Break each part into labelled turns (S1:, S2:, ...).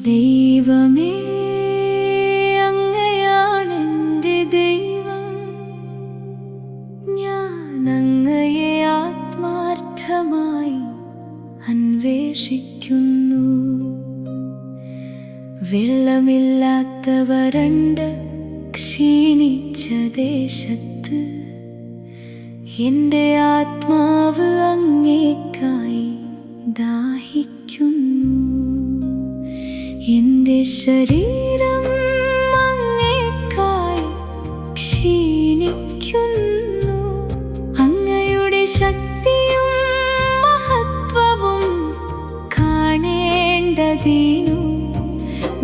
S1: ദൈവമേ, അങ്ങയാണെൻ്റെ ദൈവം. ഞാൻ അങ്ങയെ ആത്മാർത്ഥമായി അന്വേഷിക്കുന്നു. വെള്ളമില്ലാത്ത വരണ്ട ക്ഷീണിച്ച ദേശത്ത് എൻ്റെ ആത്മാവ് അങ്ങേക്കായി ദാഹിക്കുന്നു. എൻ്റെ ശരീരം അങ്ങേക്കായി ക്ഷീണിക്കുന്നു. അങ്ങയുടെ ശക്തിയും മഹത്വവും കാണേണ്ടതിനു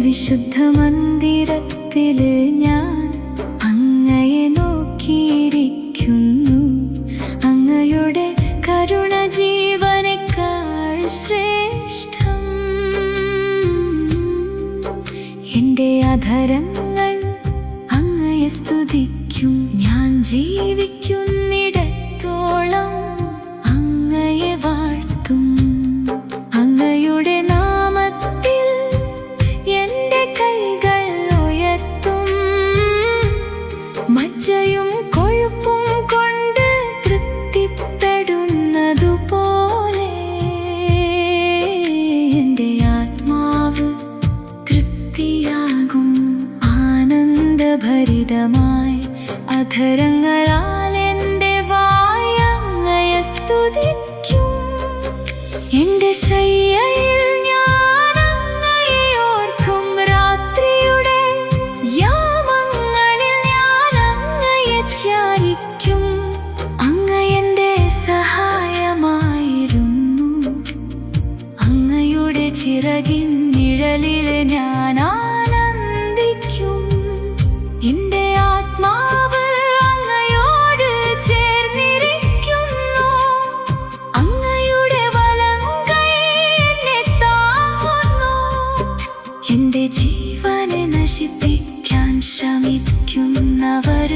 S1: വിശുദ്ധ മന്ദിരത്തിൽ ഞാൻ അങ്ങയെ നോക്കിയിരിക്കുന്നു. അങ്ങയുടെ കരുണ ജീവനേക്കാൾ ശ്രേഷ്ഠം. എൻ്റെ അധരങ്ങൾ അങ്ങയെ സ്തുതിക്കും. ഞാൻ ജീവിക്കുന്നിടത്തോളം അങ്ങയെ വാഴ്ത്തും. അങ്ങയുടെ നാമത്തിൽ എൻ്റെ കൈകൾ ഉയർത്തും. മജ്ജയും കൊഴുപ്പും കൊണ്ട് തൃപ്തിപ്പെടുന്നതുപോലെ എൻ്റെ ആത്മാവ് തൃപ്തിയാകും. ആനന്ദഭരിതമായി അധരങ്ങളാൽ എൻ്റെ വായ അങ്ങയെ സ്തുതിക്കും. എൻ്റെ ശയ്യയിൽ ഞാൻ അങ്ങയെ ഓർക്കും. രാത്രിയുടെ യാമങ്ങളിൽ ഞാൻ അങ്ങയെ ധ്യാനിക്കും. അങ്ങ് എൻ്റെ സഹായമായിരുന്നു. അങ്ങയുടെ ചിറകിൻ നിഴലിൽ ഞാൻ ആനന്ദിക്കും. എൻ്റെ ആത്മാവ് അങ്ങയോട് ചേർന്നിരിക്കുന്നു. അങ്ങയുടെ വലങ്കൈ എന്നെ താങ്ങുന്നു. എൻ്റെ ജീവനെ നശിപ്പിക്കാൻ ശ്രമിക്കുന്നവർ